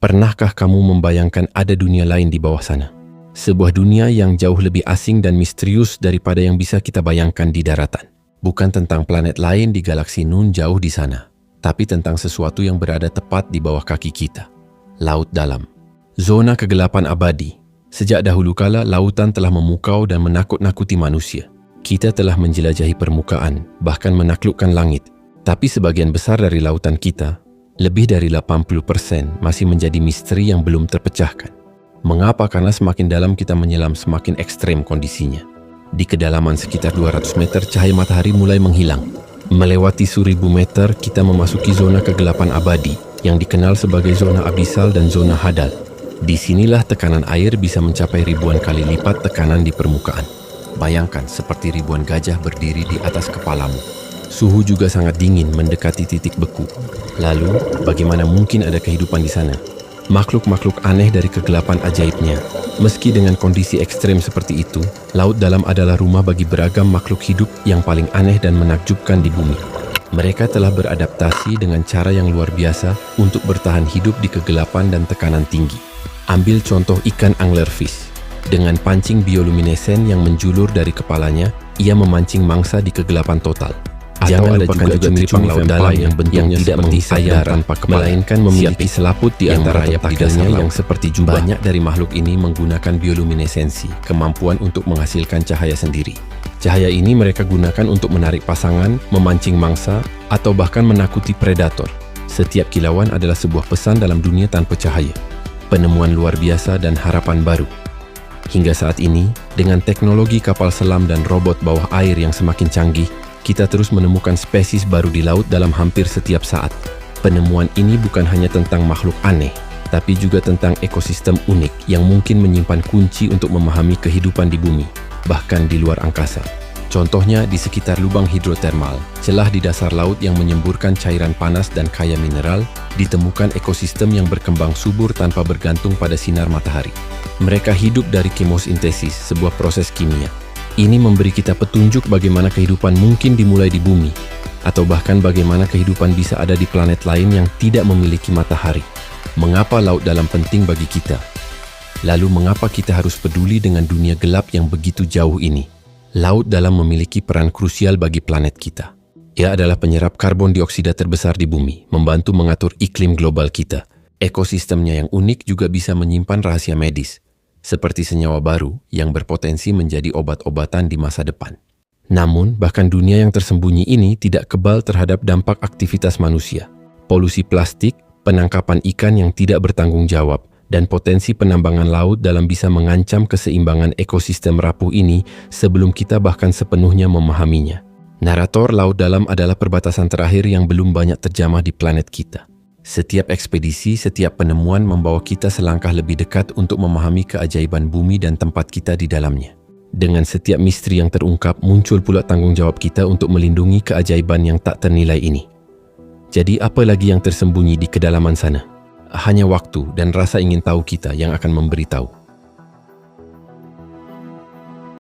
Pernahkah kamu membayangkan ada dunia lain di bawah sana? Sebuah dunia yang jauh lebih asing dan misterius daripada yang bisa kita bayangkan di daratan. Bukan tentang planet lain di galaksi Nun jauh di sana, tapi tentang sesuatu yang berada tepat di bawah kaki kita. Laut dalam. Zona kegelapan abadi. Sejak dahulu kala, lautan telah memukau dan menakut-nakuti manusia. Kita telah menjelajahi permukaan, bahkan menaklukkan langit. Tapi sebagian besar dari lautan kita, lebih dari 80%, masih menjadi misteri yang belum terpecahkan. Mengapa? Karena semakin dalam kita menyelam, semakin ekstrem kondisinya. Di kedalaman sekitar 200 meter, cahaya matahari mulai menghilang. Melewati 1000 meter, kita memasuki zona kegelapan abadi, yang dikenal sebagai zona abisal dan zona hadal. Disinilah tekanan air bisa mencapai ribuan kali lipat tekanan di permukaan. Bayangkan seperti ribuan gajah berdiri di atas kepalamu. Suhu juga sangat dingin, mendekati titik beku. Lalu, bagaimana mungkin ada kehidupan di sana? Makhluk-makhluk aneh dari kegelapan ajaibnya. Meski dengan kondisi ekstrem seperti itu, laut dalam adalah rumah bagi beragam makhluk hidup yang paling aneh dan menakjubkan di bumi. Mereka telah beradaptasi dengan cara yang luar biasa untuk bertahan hidup di kegelapan dan tekanan tinggi. Ambil contoh ikan anglerfish. Dengan pancing bioluminescen yang menjulur dari kepalanya, ia memancing mangsa di kegelapan total. Jangan lupakan juga cumi laut dalam yang bentuknya tidak menghayal tanpa kepala, melainkan memiliki selaput di antara tentakelnya yang seperti jubah. Banyak dari makhluk ini menggunakan bioluminesensi, kemampuan untuk menghasilkan cahaya sendiri. Cahaya ini mereka gunakan untuk menarik pasangan, memancing mangsa, atau bahkan menakuti predator. Setiap kilauan adalah sebuah pesan dalam dunia tanpa cahaya. Penemuan luar biasa dan harapan baru. Hingga saat ini, dengan teknologi kapal selam dan robot bawah air yang semakin canggih, kita terus menemukan spesies baru di laut dalam hampir setiap saat. Penemuan ini bukan hanya tentang makhluk aneh, tapi juga tentang ekosistem unik yang mungkin menyimpan kunci untuk memahami kehidupan di bumi, bahkan di luar angkasa. Contohnya di sekitar lubang hidrotermal, celah di dasar laut yang menyemburkan cairan panas dan kaya mineral, ditemukan ekosistem yang berkembang subur tanpa bergantung pada sinar matahari. Mereka hidup dari kemosintesis, sebuah proses kimia. Ini memberi kita petunjuk bagaimana kehidupan mungkin dimulai di bumi, atau bahkan bagaimana kehidupan bisa ada di planet lain yang tidak memiliki matahari. Mengapa laut dalam penting bagi kita? Lalu mengapa kita harus peduli dengan dunia gelap yang begitu jauh ini? Laut dalam memiliki peran krusial bagi planet kita. Ia adalah penyerap karbon dioksida terbesar di bumi, membantu mengatur iklim global kita. Ekosistemnya yang unik juga bisa menyimpan rahasia medis, seperti senyawa baru yang berpotensi menjadi obat-obatan di masa depan. Namun, bahkan dunia yang tersembunyi ini tidak kebal terhadap dampak aktivitas manusia. Polusi plastik, penangkapan ikan yang tidak bertanggung jawab, dan potensi penambangan laut dalam bisa mengancam keseimbangan ekosistem rapuh ini sebelum kita bahkan sepenuhnya memahaminya. Narator laut dalam adalah perbatasan terakhir yang belum banyak terjamah di planet kita. Setiap ekspedisi, setiap penemuan membawa kita selangkah lebih dekat untuk memahami keajaiban bumi dan tempat kita di dalamnya. Dengan setiap misteri yang terungkap, muncul pula tanggung jawab kita untuk melindungi keajaiban yang tak ternilai ini. Jadi apa lagi yang tersembunyi di kedalaman sana? Hanya waktu dan rasa ingin tahu kita yang akan memberitahu.